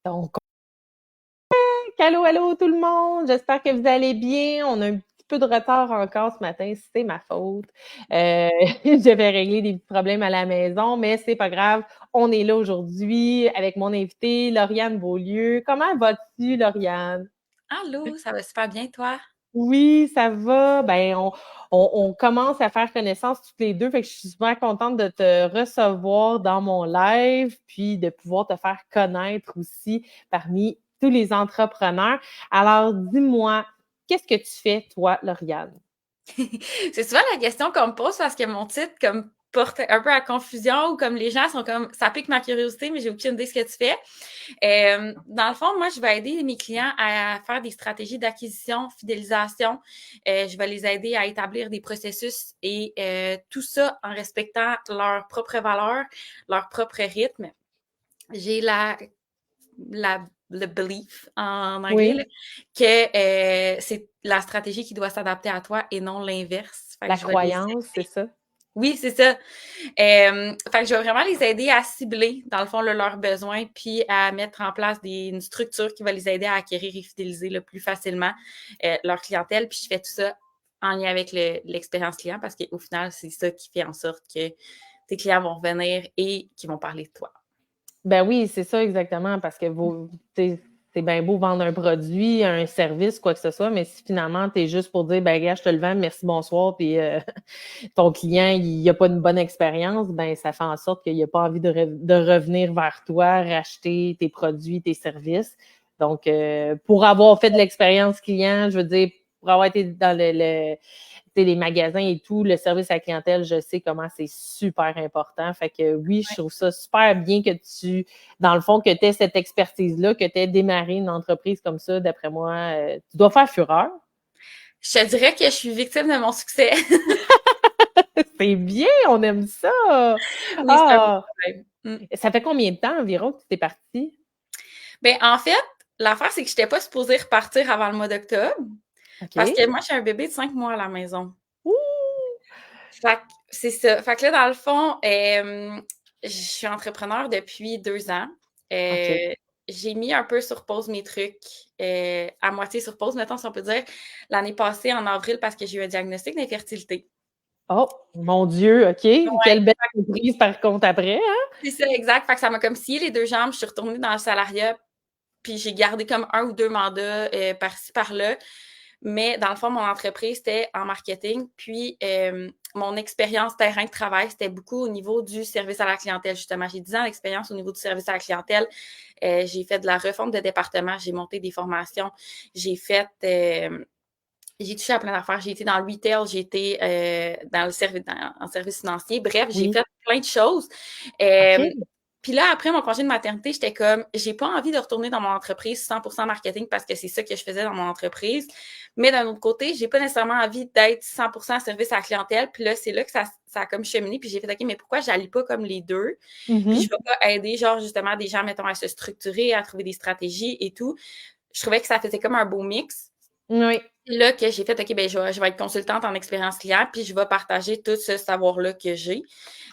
Donc, allô, allô tout le monde, j'espère que vous allez bien. On a un petit peu de retard encore ce matin, c'est ma faute. J'avais réglé des petits problèmes à la maison, mais c'est pas grave. On est là aujourd'hui avec mon invité, Lauriane Beaulieu. Comment vas-tu, Lauriane? Allô, ça va super bien, toi? Oui, ça va. Ben, on commence à faire connaissance toutes les deux. Fait que je suis super contente de te recevoir dans mon live, puis de pouvoir te faire connaître aussi parmi tous les entrepreneurs. Alors, dis-moi, qu'est-ce que tu fais, toi, Lauriane? C'est souvent la question qu'on me pose parce que mon titre comme porte un peu à confusion ou comme les gens sont comme ça pique ma curiosité, mais j'ai aucune idée de ce que tu fais. Dans le fond, moi, je vais aider mes clients à faire des stratégies d'acquisition, fidélisation. Je vais les aider à établir des processus et tout ça en respectant leurs propres valeurs, leur propre rythme. J'ai le belief en anglais, là, Oui, que c'est la stratégie qui doit s'adapter à toi et non l'inverse. Fait que la je vais les croyance, c'est ça? Oui, c'est ça. Fait que je vais vraiment les aider à cibler, dans le fond, leurs besoins, puis à mettre en place une structure qui va les aider à acquérir et fidéliser le plus facilement leur clientèle. Puis je fais tout ça en lien avec l'expérience client parce qu'au final, c'est ça qui fait en sorte que tes clients vont revenir et qui vont parler de toi. Ben oui, c'est ça exactement, parce que c'est bien beau vendre un produit, un service, quoi que ce soit, mais si finalement tu es juste pour dire, ben gars, je te le vends, merci, bonsoir, puis ton client, il a pas une bonne expérience, ben ça fait en sorte qu'il a pas envie de revenir vers toi, racheter tes produits, tes services. Donc, pour avoir fait de l'expérience client, je veux dire, pour avoir été dans les magasins et tout, le service à la clientèle, je sais comment c'est super important. Fait que oui, je trouve ça super bien que dans le fond, que tu aies cette expertise-là, que tu aies démarré une entreprise comme ça, d'après moi, tu dois faire fureur. Je te dirais que je suis victime de mon succès. C'est bien, on aime ça. Oui, c'est un beau Ah, problème. ça fait combien de temps environ que tu t'es partie? Ben, en fait, l'affaire, c'est que je n'étais pas supposée repartir avant le mois d'octobre parce OK. que moi, j'ai un bébé de 5 mois à la maison. Ouh! Fait que c'est ça. Fait que là, dans le fond, je suis entrepreneur depuis 2 ans. OK. Euh, j'ai mis un peu sur pause mes trucs, à moitié sur pause, mettons, si on peut dire, l'année passée, en avril, parce que j'ai eu un diagnostic d'infertilité. Oh, mon Dieu, OK. Ouais, Quelle belle surprise par contre après, hein? c'est ça, exact. Fait que ça m'a comme scié les deux jambes. Je suis retournée dans le salariat, puis j'ai gardé comme un ou deux mandats par-ci, par-là. Mais dans le fond, mon entreprise, c'était en marketing. Puis mon expérience terrain de travail, c'était beaucoup au niveau du service à la clientèle, justement. J'ai 10 ans d'expérience au niveau du service à la clientèle. J'ai fait de la refonte de département, j'ai monté des formations, j'ai fait... j'ai touché à plein d'affaires. J'ai été dans le retail, j'ai été dans le service, en service financier. Bref, j'ai Oui. fait plein de choses. Euh, OK. puis là, après mon congé de maternité, j'étais comme, j'ai pas envie de retourner dans mon entreprise 100% marketing parce que c'est ça que je faisais dans mon entreprise. Mais d'un autre côté, j'ai pas nécessairement envie d'être 100% service à la clientèle. Puis là, c'est là que ça a comme cheminé. Puis j'ai fait, OK, mais pourquoi j'allie pas comme les deux? Puis je Mhm. vais pas aider, genre, justement, des gens, mettons, à se structurer, à trouver des stratégies et tout. Je trouvais que ça faisait comme un beau mix. Oui. Là que j'ai fait, OK, ben je vais être consultante en expérience client, puis je vais partager tout ce savoir-là que j'ai.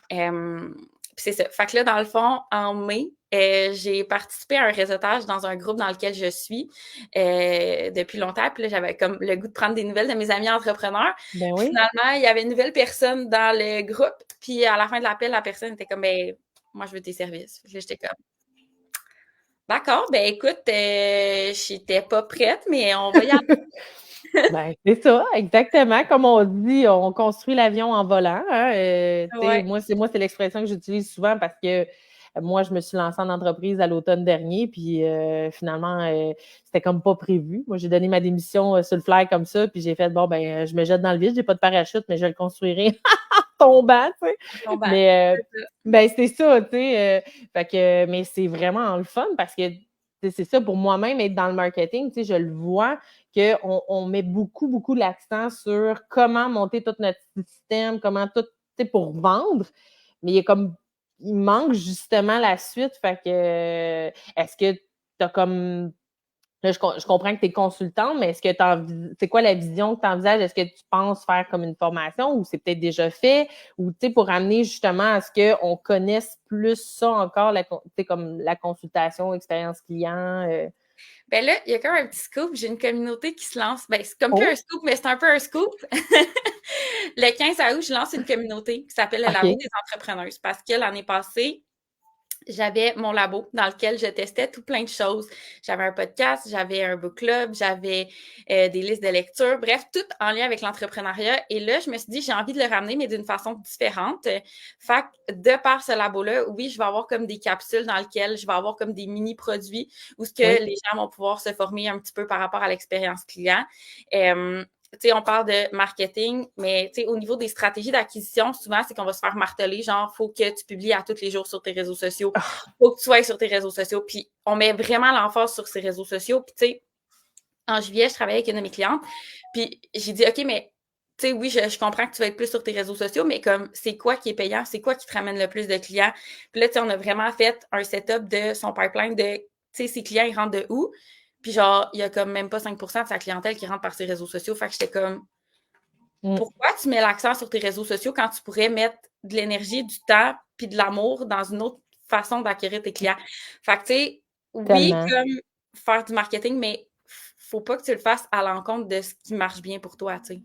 Puis c'est ça. Fait que là, dans le fond, en mai, j'ai participé à un réseautage dans un groupe dans lequel je suis depuis longtemps. Puis là, j'avais comme le goût de prendre des nouvelles de mes amis entrepreneurs. Ben Puis oui. finalement, il y avait une nouvelle personne dans le groupe. Puis à la fin de l'appel, la personne était comme, ben, moi, je veux tes services. Puis là, j'étais comme, d'accord, ben écoute, j'étais pas prête, mais on va y aller. Ben, c'est ça, exactement. Comme on dit, on construit l'avion en volant, hein. Tu sais, Ouais. moi, c'est l'expression que j'utilise souvent parce que moi, je me suis lancée en entreprise à l'automne dernier, puis finalement, c'était comme pas prévu. Moi, j'ai donné ma démission sur le fly comme ça, puis j'ai fait, bon, ben, je me jette dans le vide, j'ai pas de parachute, mais je le construirai en tombant, tu sais. Bon, ben, Mais, c'est ça. ben, c'est ça, tu sais. Fait que, mais c'est vraiment le fun parce que c'est ça, pour moi-même, être dans le marketing, tu sais, je le vois qu'on met beaucoup, beaucoup l'accent sur comment monter tout notre système, comment tout, tu sais, pour vendre, mais il manque justement la suite. Fait que, est-ce que tu as comme Là, je comprends que tu es consultante, mais est-ce que c'est quoi la vision que tu envisages? Est-ce que tu penses faire comme une formation ou c'est peut-être déjà fait? Ou pour amener justement à ce qu'on connaisse plus ça encore, comme la consultation, expérience client? Ben là, il y a comme un petit scoop. J'ai une communauté qui se lance. Ben, c'est comme plus un Oh, scoop, mais c'est un peu un scoop. Le 15 août, je lance une communauté qui s'appelle le Labo OK. des entrepreneuses parce que l'année passée, j'avais mon labo dans lequel je testais tout plein de choses. J'avais un podcast, j'avais un book club, j'avais des listes de lecture, bref, tout en lien avec l'entrepreneuriat. Et là, je me suis dit, j'ai envie de le ramener, mais d'une façon différente. Fait que de par ce labo-là, oui, je vais avoir comme des capsules dans lesquelles je vais avoir comme des mini-produits où ce que Oui. les gens vont pouvoir se former un petit peu par rapport à l'expérience client. On parle de marketing, mais au niveau des stratégies d'acquisition, souvent, c'est qu'on va se faire marteler, genre, faut que tu publies à tous les jours sur tes réseaux sociaux, faut que tu sois sur tes réseaux sociaux, puis on met vraiment l'emphase sur ces réseaux sociaux, puis tu sais, en juillet, je travaillais avec une de mes clientes, puis j'ai dit, OK, mais tu sais, oui, je comprends que tu vas être plus sur tes réseaux sociaux, mais comme, c'est quoi qui est payant? C'est quoi qui te ramène le plus de clients? Puis là, tu sais, on a vraiment fait un setup de son pipeline de, tu sais, ses clients, ils rentrent de où? Puis genre, il y a comme même pas 5% de sa clientèle qui rentre par ses réseaux sociaux. Fait que j'étais comme, Mm. pourquoi tu mets l'accent sur tes réseaux sociaux quand tu pourrais mettre de l'énergie, du temps puis de l'amour dans une autre façon d'acquérir tes clients? Fait que, tu sais, oui, Tellement. comme faire du marketing, mais faut pas que tu le fasses à l'encontre de ce qui marche bien pour toi, tu sais.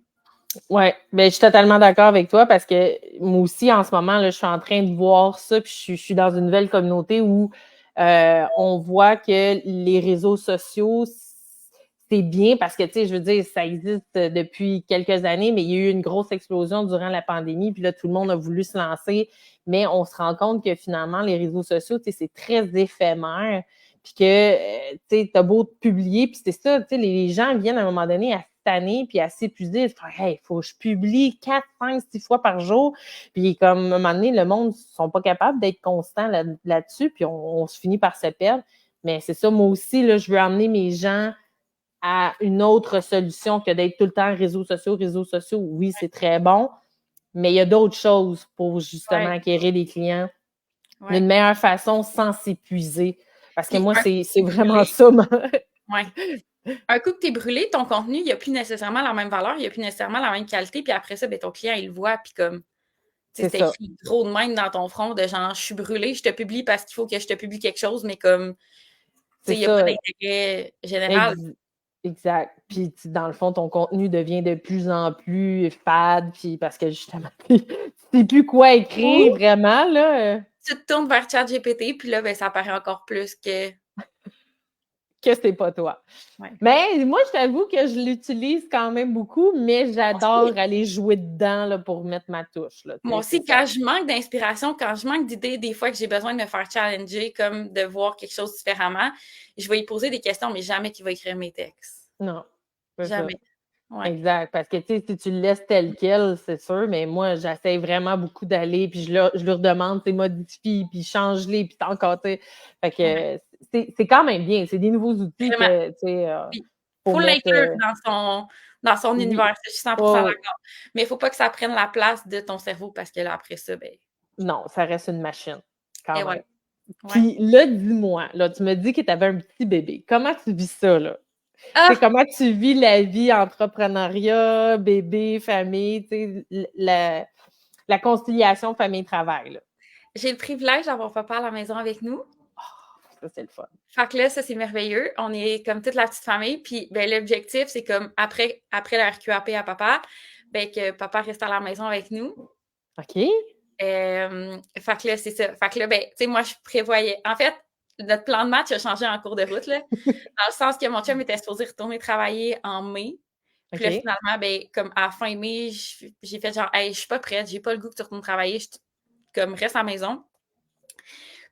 Oui, ben, je suis totalement d'accord avec toi parce que moi aussi, en ce moment, là, je suis en train de voir ça, puis je suis dans une nouvelle communauté où on voit que les réseaux sociaux, c'est bien parce que, tu sais, je veux dire, ça existe depuis quelques années, mais il y a eu une grosse explosion durant la pandémie, puis là, tout le monde a voulu se lancer, mais on se rend compte que finalement, les réseaux sociaux, tu sais, c'est très éphémère, puis que, tu sais, t'as beau te publier, puis c'est ça, tu sais, les gens viennent à un moment donné à tanner puis à s'épuiser, faire hey, faut que je publie 4, 5, 6 fois par jour. Puis comme à un moment donné, le monde ne sont pas capables d'être constants là-dessus, puis on se finit par se perdre. Mais c'est ça, moi aussi, là, je veux amener mes gens à une autre solution que d'être tout le temps réseaux sociaux. Réseaux sociaux, oui, c'est très bon, mais il y a d'autres choses pour justement Ouais, acquérir des clients ouais. d'une meilleure façon sans s'épuiser. Parce que Puis moi, un coup c'est que t'es vraiment brûlé, ça. ouais. Un coup que t'es brûlé, ton contenu, il a plus nécessairement la même valeur, il a plus nécessairement la même qualité, puis après ça, ben, ton client, il le voit, puis comme, tu sais, C'est c'était ça. écrit gros de même dans ton front, de genre, je suis brûlé, je te publie parce qu'il faut que je te publie quelque chose, mais comme, tu C'est sais, il n'y a pas ça. d'intérêt général. Ex- Exact. Puis, dans le fond, ton contenu devient de plus en plus fade, puis parce que justement, tu sais plus quoi écrire Ou vraiment, là, tu te tournes vers ChatGPT, puis là, ben, ça paraît encore plus que. que c'est pas toi. Ouais. Mais moi, je t'avoue que je l'utilise quand même beaucoup, mais Moi aussi, j'adore aller jouer dedans là, pour mettre ma touche, là, tu moi sais, c'est aussi, ça. quand je manque d'inspiration, quand je manque d'idées, des fois que j'ai besoin de me faire challenger, comme de voir quelque chose différemment, je vais y poser des questions, mais jamais qu'il va écrire mes textes. Non, c'est ça. Jamais. Ouais. Exact. Parce que, tu sais, si tu le laisses tel quel, c'est sûr, mais moi, j'essaie vraiment beaucoup d'aller, puis je leur demande, tu sais, modifie, puis change-les, puis encore, tu sais. Fait Ouais. que c'est quand même bien. C'est des nouveaux outils Vraiment. que, tu sais, Puis, faut faut mettre. l'inclure dans son Oui. univers. Je suis 100% Oh, d'accord. Mais il faut pas que ça prenne la place de ton cerveau parce que là, après ça, ben, non, ça reste une machine, et quand ouais. même. Ouais. Puis là, dis-moi, là, tu me dis que tu avais un petit bébé. Comment tu vis ça, là? Tu sais, Ah! comment tu vis la vie entrepreneuriat, bébé, famille, tu sais, la conciliation famille-travail, là? J'ai le privilège d'avoir papa à la maison avec nous. Ça, c'est le fun. Fait que là, ça, c'est merveilleux. On est comme toute la petite famille. Puis, ben, l'objectif, c'est comme après la RQAP à papa, ben, que papa reste à la maison avec nous. OK. Fait que là, c'est ça. Fait que là, ben, tu sais, moi, je prévoyais. En fait, notre plan de match a changé en cours de route, là, dans le sens que mon chum était supposé retourner travailler en mai. Puis là, OK. finalement, ben, comme à fin mai, j'ai fait genre, hey, je suis pas prête, j'ai pas le goût que tu retournes travailler, comme reste à la maison.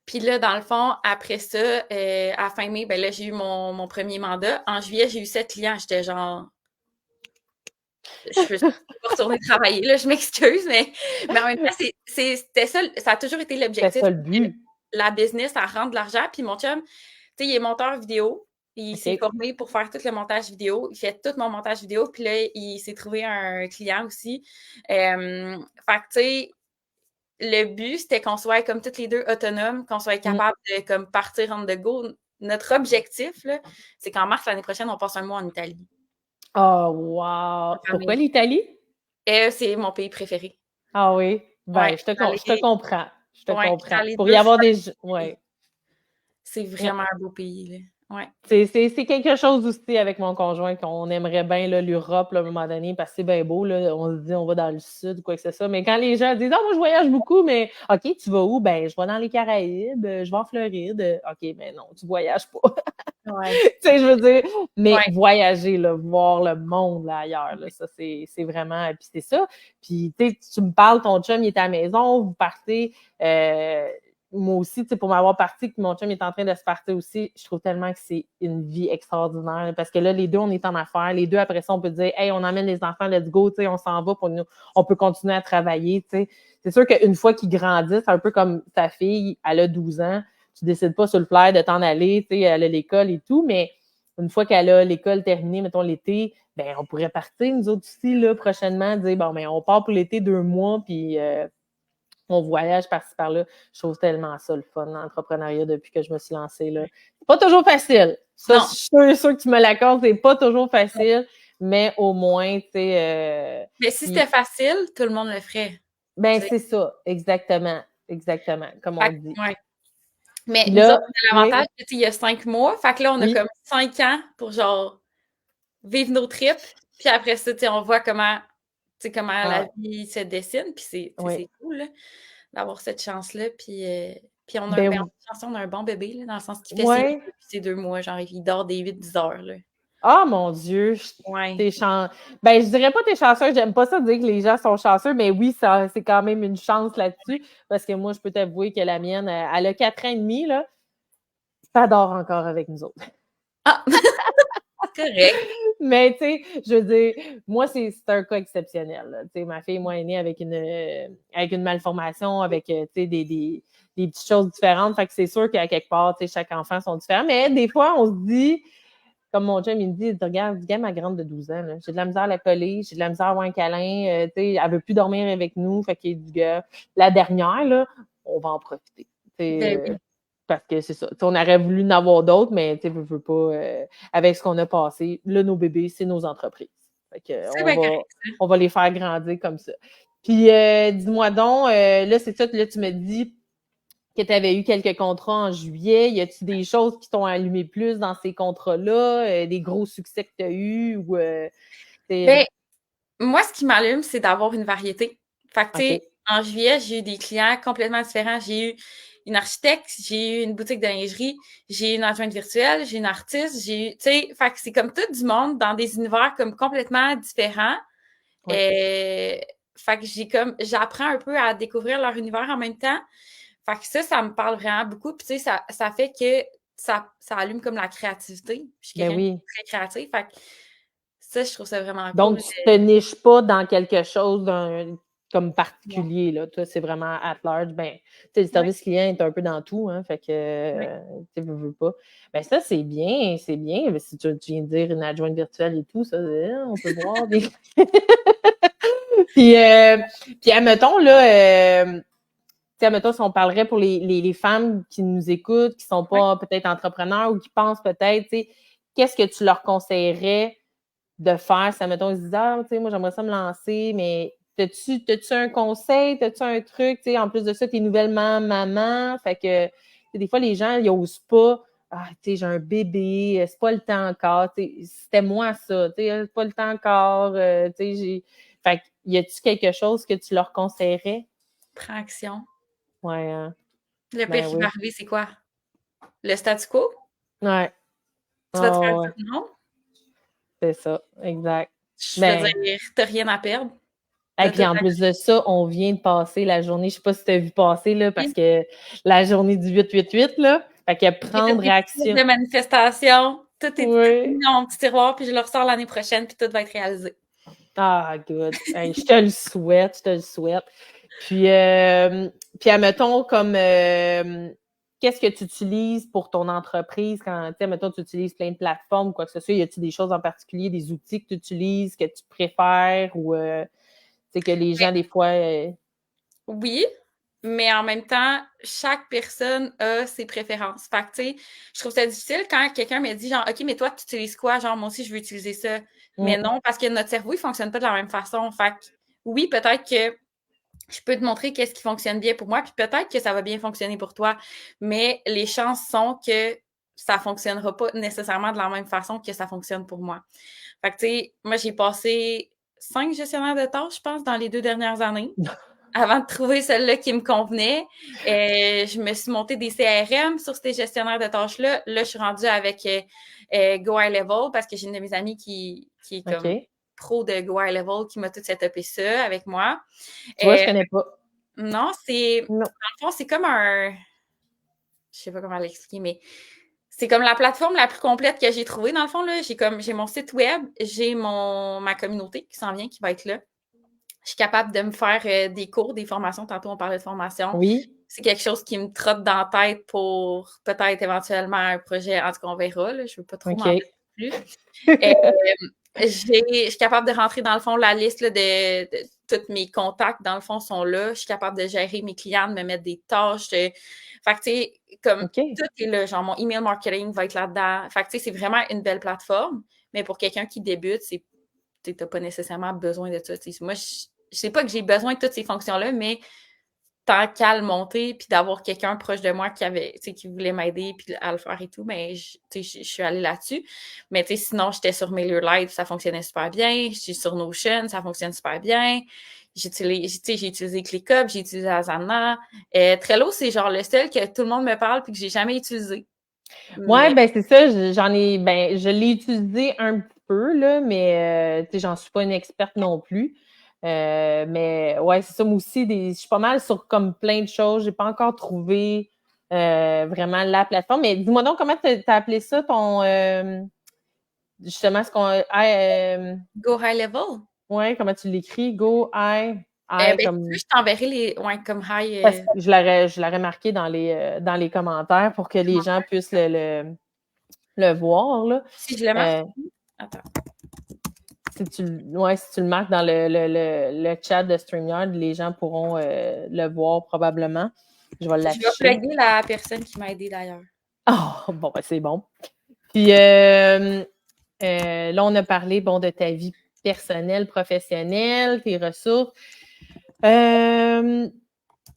Puis là, dans le fond, après ça, à fin mai, ben là, j'ai eu mon premier mandat. En juillet, j'ai eu 7 clients. J'étais genre, je peux pas retourner travailler, là, je m'excuse, mais en même temps, c'était ça, ça a toujours été C'est l'objectif. ça le C'était but. la business, ça rend de l'argent. Puis mon chum, tu sais, il est monteur vidéo. Il s'est OK. formé pour faire tout le montage vidéo. Il fait tout mon montage vidéo. Puis là, il s'est trouvé un client aussi. Fait que, tu sais, le but, c'était qu'on soit comme toutes les deux autonomes, qu'on soit Mmh. capable de comme partir on the go, notre objectif, là, c'est qu'en mars l'année prochaine, on passe un mois en Italie. Oh, wow! Pourquoi l'Italie? C'est mon pays préféré. Ah oui? Ben, Ouais, je te comprends. Je te ouais, comprends. les Pour 2 y avoir fois. des... Ouais. C'est vraiment un beau pays, là. Ouais. C'est quelque chose aussi avec mon conjoint qu'on aimerait bien l'Europe là, à un moment donné parce que c'est bien beau. Là, on se dit on va dans le sud ou quoi que ce soit. Mais quand les gens disent moi je voyage beaucoup, mais OK, tu vas où? Ben je vais dans les Caraïbes, je vais en Floride. OK, mais non, tu voyages pas. Ouais. Tu sais, je veux dire, mais Ouais. voyager, là, voir le monde là, ailleurs, là, ça, c'est vraiment... Puis c'est ça. Puis, tu me parles, ton chum, il est à la maison, vous partez... moi aussi, pour m'avoir parti, que mon chum est en train de se partir aussi, je trouve tellement que c'est une vie extraordinaire. Parce que là, les deux, on est en affaires. Les deux, après ça, on peut dire, hey, on emmène les enfants, let's go, on s'en va pour nous. On peut continuer à travailler, t'sais. C'est sûr qu'une fois qu'ils grandissent, un peu comme ta fille, elle a 12 ans, tu décides pas sur le flair de t'en aller, elle a l'école et tout, mais une fois qu'elle a l'école terminée, mettons l'été, ben on pourrait partir, nous autres aussi, là, prochainement, dire, bon, ben on part pour l'été 2 mois, puis on voyage par-ci par-là. Je trouve tellement ça le fun, l'entrepreneuriat, depuis que je me suis lancée, là. C'est pas toujours facile. Ça, je suis sûre que tu me l'accordes, c'est pas toujours facile, mais au moins, tu sais... mais si c'était facile, tout le monde le ferait. Ben, c'est ça, exactement, comme on dit. Ouais. Mais nous là, autres, on a l'avantage que, il y a 5 mois, fait que là, on a comme 5 ans pour, genre, vivre nos trips, puis après ça, on voit comment la vie se dessine, puis c'est cool, là, d'avoir cette chance-là, puis on a on a un bon bébé, là, dans le sens qu'il fait ses nuits depuis ces 2 mois, genre, il dort des 8-10 heures, là. Ah, mon Dieu! Ben, je dirais pas t'es chanceux, j'aime pas ça dire que les gens sont chanceux, mais oui, ça, c'est quand même une chance là-dessus, parce que moi, je peux t'avouer que la mienne, elle a 4 ans et demi, là, ça dort encore avec nous autres. Ah! Correct. Mais, tu sais, je veux dire, moi, c'est un cas exceptionnel. Tu sais, ma fille, moi, est née avec une malformation, avec, tu sais, des petites choses différentes. Fait que c'est sûr qu'à quelque part, tu sais, chaque enfant sont différents. Mais des fois, on se dit, comme mon chum, il me dit, regarde, ma grande de 12 ans, là, j'ai de la misère à la coller, j'ai de la misère à avoir un câlin, tu sais, elle veut plus dormir avec nous. Fait qu'il dit, gars, la dernière, là, on va en profiter. Parce que c'est ça. T'sais, on aurait voulu en avoir d'autres, mais tu veux pas, avec ce qu'on a passé, là, nos bébés, c'est nos entreprises. Fait que, on va les faire grandir comme ça. Puis, dis-moi donc, là, c'est ça que là, tu me dis que tu avais eu quelques contrats en juillet. Y a-t-il des choses qui t'ont allumé plus dans ces contrats-là? Des gros succès que tu as eus? Ou, ben, moi, ce qui m'allume, c'est d'avoir une variété. Fait que, tu sais, en juillet, j'ai eu des clients complètement différents. J'ai eu une architecte, j'ai eu une boutique de lingerie, j'ai eu une adjointe virtuelle, j'ai une artiste, j'ai eu, tu sais, fait que c'est comme tout du monde dans des univers comme complètement différents. Fait que j'apprends un peu à découvrir leur univers en même temps. Fait que ça me parle vraiment beaucoup. Puis, tu sais, ça fait que ça allume comme la créativité. Je suis quelqu'un de très créatif. Fait que ça, je trouve ça vraiment cool. Donc, tu te niches pas dans quelque chose comme particulier, là. Toi, c'est vraiment at large. Ben, tu sais, le service client est un peu dans tout, hein. Fait que, tu veux pas. Ben, ça, c'est bien, c'est bien. Mais si tu viens de dire une adjointe virtuelle et tout, ça, on peut voir. Puis, admettons, là, admettons, si on parlerait pour les femmes qui nous écoutent, qui sont pas peut-être entrepreneurs ou qui pensent peut-être, tu sais, qu'est-ce que tu leur conseillerais de faire? Si, admettons, ils se disent, tu sais, moi, j'aimerais ça me lancer, mais t'as-tu un conseil? T'as-tu un truc? Tu sais, en plus de ça, t'es nouvellement maman. Fait que, des fois, les gens, ils osent pas. Ah, tu sais, j'ai un bébé, c'est pas le temps encore. C'était moi, ça. Tu sais, c'est pas le temps encore. Tu sais, fait que, y a-tu quelque chose que tu leur conseillerais? Prends action. Ouais. Hein? Le pire qui va arriver, c'est quoi? Le statu quo? Ouais. Tu vas te faire dire non? C'est ça, exact. Je veux dire, t'as rien à perdre. Et puis en plus de ça, on vient de passer la journée, je sais pas si tu as vu passer, là, parce que la journée du 8-8-8, là, fait que prendre action. De manifestation, tout est mis dans mon petit tiroir, puis je le ressors l'année prochaine, puis tout va être réalisé. Ah, good. Hey, je te le souhaite, Puis, admettons, comme, qu'est-ce que tu utilises pour ton entreprise quand, tu sais, admettons, tu utilises plein de plateformes ou quoi que ce soit, y a-t-il des choses en particulier, des outils que tu utilises, que tu préfères ou, tu sais, que les gens, des fois... Oui, mais en même temps, chaque personne a ses préférences. Fait que, tu sais, je trouve ça difficile quand quelqu'un me dit genre, OK, mais toi, tu utilises quoi? Genre, moi aussi, je veux utiliser ça. Mais non, parce que notre cerveau, il fonctionne pas de la même façon. Fait que, oui, peut-être que je peux te montrer qu'est-ce qui fonctionne bien pour moi, puis peut-être que ça va bien fonctionner pour toi, mais les chances sont que ça fonctionnera pas nécessairement de la même façon que ça fonctionne pour moi. Fait que, tu sais, moi, j'ai passé 5 gestionnaires de tâches, je pense, dans les 2 dernières années avant de trouver celle-là qui me convenait. Je me suis monté des CRM sur ces gestionnaires de tâches-là. Là, je suis rendue avec Go High Level parce que j'ai une de mes amies qui est comme OK. pro de Go High Level qui m'a tout setupé ça avec moi. Tu vois, je connais pas. Non, c'est... Non. Dans le fond, c'est comme un... Je sais pas comment l'expliquer, mais c'est comme la plateforme la plus complète que j'ai trouvée, dans le fond. Là. J'ai mon site web, j'ai ma communauté qui s'en vient, qui va être là. Je suis capable de me faire des cours, des formations. Tantôt, on parlait de formation. Oui. C'est quelque chose qui me trotte dans la tête pour peut-être éventuellement un projet. En tout cas, on verra. Là. Je ne veux pas trop m'en OK. mettre plus. Je suis capable de rentrer dans le fond la liste là, de tous mes contacts, dans le fond, sont là. Je suis capable de gérer mes clients, de me mettre des tâches. Fait que, tu sais, comme OK. tout est là. Genre, mon email marketing va être là-dedans. Fait que, tu sais, c'est vraiment une belle plateforme. Mais pour quelqu'un qui débute, tu n'as pas nécessairement besoin de ça. Moi, je sais pas que j'ai besoin de toutes ces fonctions-là, mais tant qu'à le monter, puis d'avoir quelqu'un proche de moi qui voulait m'aider, puis à le faire et tout, mais je suis allée là-dessus. Mais sinon, j'étais sur MailerLite, ça fonctionnait super bien. Je suis sur Notion, ça fonctionne super bien. J'ai utilisé ClickUp, j'ai utilisé Asana. Trello, c'est genre le seul que tout le monde me parle puis que j'ai jamais utilisé. Ouais, Mais ben c'est ça, je l'ai utilisé un petit peu, là, mais tu sais, j'en suis pas une experte non plus. Mais ouais, c'est ça, moi aussi, je suis pas mal sur comme plein de choses. J'ai pas encore trouvé vraiment la plateforme. Mais dis-moi donc, comment t'as appelé ça, ton justement ce qu'on Go High Level. ouais, comment tu l'écris? Go I Ben, si tu veux, comme je t'enverrai les. Ouais, comme high. parce que je l'aurais marqué dans les commentaires pour que les gens puissent le voir, là. Si je le marque. Euh, Attends. Si tu le marques dans le chat de StreamYard, les gens pourront le voir probablement. Je vais Je vais l'afficher. plugger la personne qui m'a aidé d'ailleurs. Oh, bon, ben, c'est bon. Puis là, on a parlé de ta vie personnelle, professionnelle, tes ressources.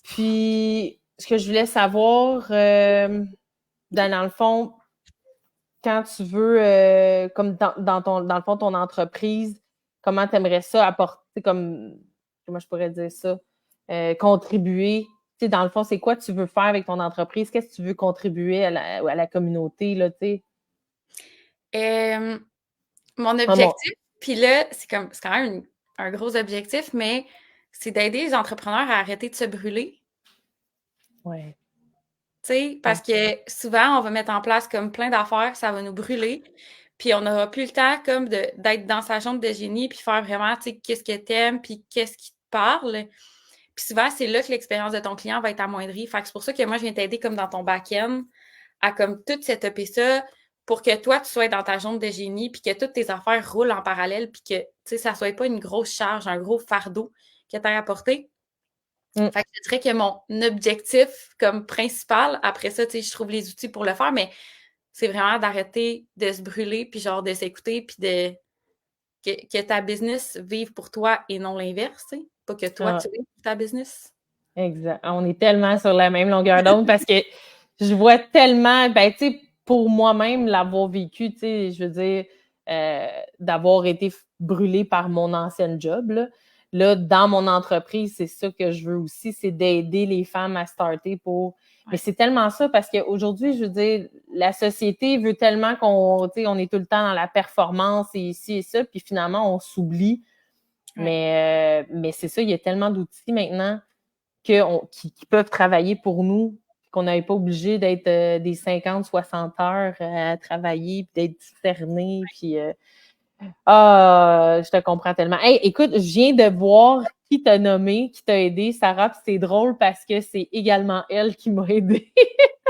Puis, ce que je voulais savoir, dans le fond, quand tu veux, comme dans le fond, ton entreprise, comment tu aimerais ça apporter, comme, comment je pourrais dire ça, contribuer, tu sais, dans le fond, c'est quoi tu veux faire avec ton entreprise? Qu'est-ce que tu veux contribuer à la communauté, là, tu sais? Mon Ah, bon. objectif, puis là, c'est quand même un gros objectif, mais c'est d'aider les entrepreneurs à arrêter de se brûler. Ouais. Tu sais, parce que souvent, on va mettre en place comme plein d'affaires, ça va nous brûler, puis on n'aura plus le temps comme d'être dans sa chambre de génie, puis faire vraiment, tu sais, qu'est-ce que t'aimes, puis qu'est-ce qui te parle. Puis souvent, c'est là que l'expérience de ton client va être amoindrie. Fait que c'est pour ça que moi, je viens t'aider comme dans ton back-end à comme tout setuper ça pour que toi, tu sois dans ta zone de génie puis que toutes tes affaires roulent en parallèle puis que, tu sais, ça soit pas une grosse charge, un gros fardeau que tu as à porter. Mm. Fait que je dirais que mon objectif comme principal, après ça, tu sais, je trouve les outils pour le faire, mais c'est vraiment d'arrêter de se brûler puis genre de s'écouter puis que ta business vive pour toi et non l'inverse, tu sais. Pas que toi, Ah, tu vives pour ta business. exact. On est tellement sur la même longueur d'onde parce que je vois tellement, ben, tu sais, pour moi-même, l'avoir vécu, tu sais, je veux dire, d'avoir été brûlée par mon ancien job, là. Là, dans mon entreprise, c'est ça que je veux aussi, c'est d'aider les femmes à starter pour... Mais Ouais. c'est tellement ça parce qu'aujourd'hui, je veux dire, la société veut tellement qu'on, tu sais, on est tout le temps dans la performance et ici et ça, puis finalement, on s'oublie. Ouais. Mais c'est ça, il y a tellement d'outils maintenant qui peuvent travailler pour nous, qu'on n'est pas obligé d'être des 50, 60 heures à travailler, puis d'être cerné, puis je te comprends tellement. Hey, écoute, je viens de voir qui t'a nommé, qui t'a aidé, Sarah, puis c'est drôle parce que c'est également elle qui m'a aidé.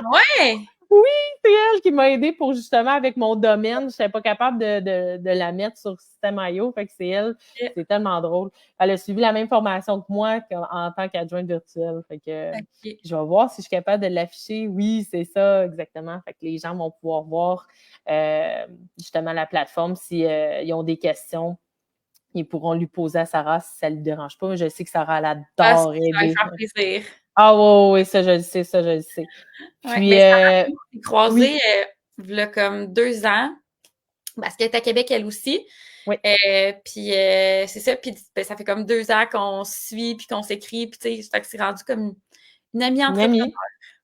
Ouais! Oui, c'est elle qui m'a aidé pour justement avec mon domaine. Je n'étais pas capable de la mettre sur Système.io. Fait que c'est elle. C'est tellement drôle. Elle a suivi la même formation que moi en tant qu'adjointe virtuelle. Fait que je vais voir si je suis capable de l'afficher. Oui, c'est ça, exactement. Fait que les gens vont pouvoir voir justement la plateforme s'ils ont des questions. Ils pourront lui poser à Sarah si ça ne lui dérange pas. Je sais que Sarah, elle adore aider. Ça va faire plaisir. Ah oui, ça, je le sais, ça, je le sais. Puis, Sarah, on s'est croisée il y a comme 2 ans, parce qu'elle est à Québec, elle aussi. Oui. Puis c'est ça, puis ça fait comme 2 ans qu'on se suit, puis qu'on s'écrit, puis tu sais, c'est rendu comme une amie entrepreneur.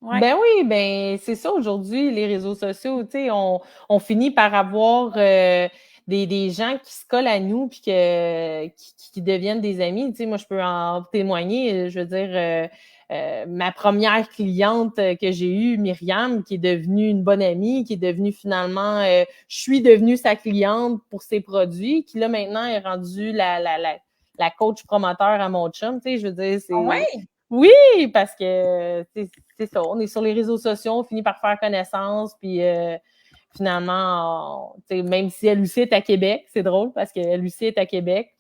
Ouais. Ben oui, ben c'est ça aujourd'hui, les réseaux sociaux, tu sais, on finit par avoir des gens qui se collent à nous puis qui deviennent des amis. Tu sais, moi, je peux en témoigner. Je veux dire, ma première cliente que j'ai eue, Myriam, qui est devenue une bonne amie, qui est devenue finalement, je suis devenue sa cliente pour ses produits, qui là maintenant est rendue la coach promoteur à mon chum. Tu sais, je veux dire, c'est... Ouais. Oui, parce que c'est ça, on est sur les réseaux sociaux, on finit par faire connaissance, puis finalement, même si elle aussi est à Québec, c'est drôle parce qu'elle aussi est à Québec.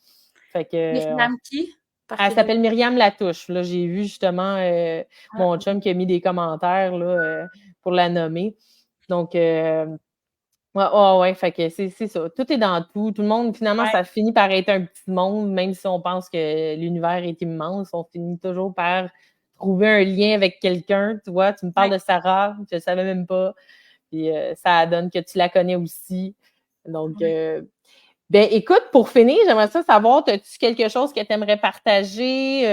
Fait que, Myriam qui? Elle s'appelle Myriam Latouche. Là, j'ai vu justement mon chum qui a mis des commentaires là, pour la nommer. Donc, ouais, fait que c'est ça. Tout est dans tout. Tout le monde, finalement, ça finit par être un petit monde, même si on pense que l'univers est immense. On finit toujours par trouver un lien avec quelqu'un. Tu vois, tu me parles de Sarah, je ne savais même pas. Puis ça donne que tu la connais aussi. Donc, ben écoute, pour finir, j'aimerais ça savoir, as-tu quelque chose que tu aimerais partager?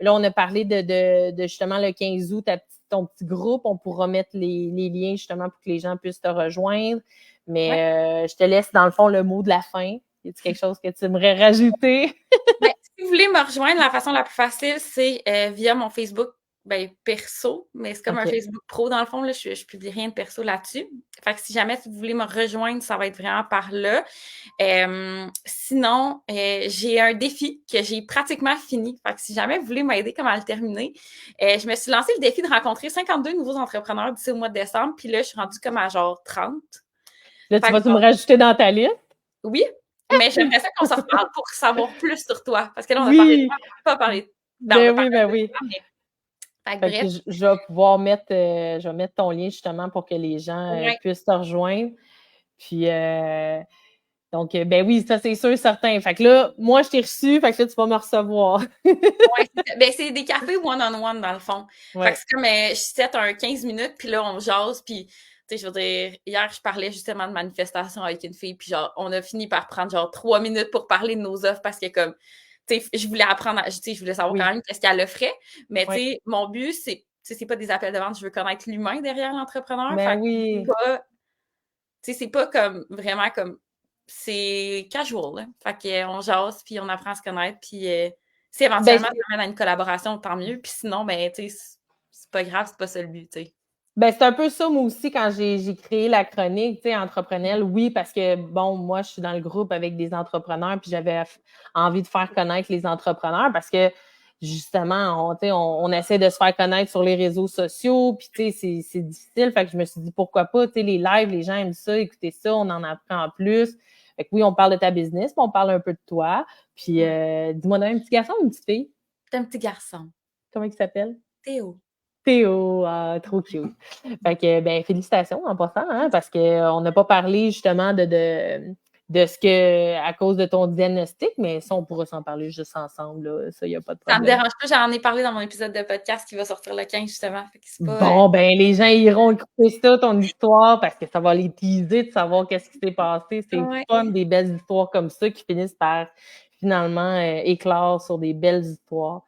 Là, on a parlé de justement le 15 août, ton petit groupe. On pourra mettre les liens justement pour que les gens puissent te rejoindre. Mais je te laisse, dans le fond, le mot de la fin. Y a-t-il quelque chose que tu aimerais rajouter? Ben, si vous voulez me rejoindre, la façon la plus facile, c'est via mon Facebook perso, mais c'est comme un Facebook pro dans le fond. Là, je publie rien de perso là-dessus. Fait que si jamais vous voulez me rejoindre, ça va être vraiment par là. Sinon, j'ai un défi que j'ai pratiquement fini. Fait que si jamais vous voulez m'aider comment le terminer, je me suis lancé le défi de rencontrer 52 nouveaux entrepreneurs d'ici au mois de décembre. Puis là, je suis rendue comme à genre 30. Là, tu vas-tu me rajouter dans ta liste? Oui, mais j'aimerais ça qu'on s'en reparle pour savoir plus sur toi. Parce que là, on a pas parlé. Ben oui. Bref. Je vais pouvoir mettre ton lien justement pour que les gens puissent te rejoindre. Puis, donc, ben oui, ça, c'est sûr, certain. Fait que là, moi, je t'ai reçu, fait que là, tu vas me recevoir. C'est des cafés one-on-one, dans le fond. Fait que c'est comme, je set un 15 minutes, puis là, on jase, puis, tu sais, je veux dire, hier, je parlais justement de manifestation avec une fille, puis genre, on a fini par prendre genre 3 minutes pour parler de nos offres, parce que comme, tu sais, je voulais apprendre, je voulais savoir quand même qu'est-ce qu'elle offrait, mais tu sais, mon but, c'est pas des appels de vente, je veux connaître l'humain derrière l'entrepreneur. Ben oui. C'est pas comme, vraiment comme, c'est casual, là. Fait qu'on jase, puis on apprend à se connaître, puis si éventuellement ça mène à une collaboration, tant mieux. Puis sinon, ben, tu sais, c'est pas grave, c'est pas ça le but, tu sais. Ben, c'est un peu ça, moi aussi, quand j'ai créé la chronique, tu sais, entrepreneuriale. Oui, parce que, bon, moi, je suis dans le groupe avec des entrepreneurs, puis j'avais envie de faire connaître les entrepreneurs parce que, justement, on essaie de se faire connaître sur les réseaux sociaux, puis, tu sais, c'est difficile. Fait que je me suis dit, pourquoi pas, tu sais, les lives, les gens aiment ça, écouter ça, on en apprend plus. Fait que oui, on parle de ta business, mais on parle un peu de toi. Puis, dis-moi, un petit garçon ou une petite fille? C'est un petit garçon. Comment il s'appelle? Théo. Théo, trop cute. Fait que, ben, félicitations en passant, hein, parce qu'on n'a pas parlé justement de ce que, à cause de ton diagnostic, mais ça, on pourra s'en parler juste ensemble, là. Ça, il n'y a pas de problème. Ça me dérange pas, j'en ai parlé dans mon épisode de podcast qui va sortir le 15, justement. Fait que c'est pas, bon, ben, les gens iront écouter ça, ton histoire, parce que ça va les teaser de savoir qu'est-ce qui s'est passé. C'est fun, des belles histoires comme ça qui finissent par, finalement, éclore sur des belles histoires.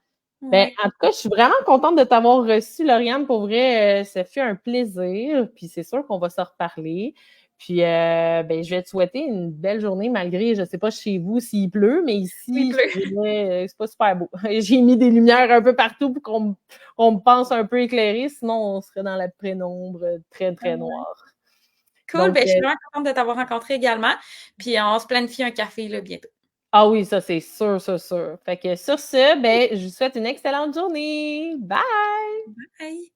Ben, en tout cas, je suis vraiment contente de t'avoir reçu, Lauriane. Pour vrai, ça fait un plaisir. Puis c'est sûr qu'on va se reparler. Puis ben, je vais te souhaiter une belle journée, malgré, je ne sais pas chez vous s'il pleut, mais ici, c'est pas super beau. J'ai mis des lumières un peu partout pour qu'on me pense un peu éclairé, sinon on serait dans la pénombre très, très noire. Cool, donc, ben, je suis vraiment contente de t'avoir rencontré également. Puis on se planifie un café là, bientôt. Ah oui, ça c'est sûr, sûr, sûr. Fait que sur ce, ben, je vous souhaite une excellente journée. Bye! Bye!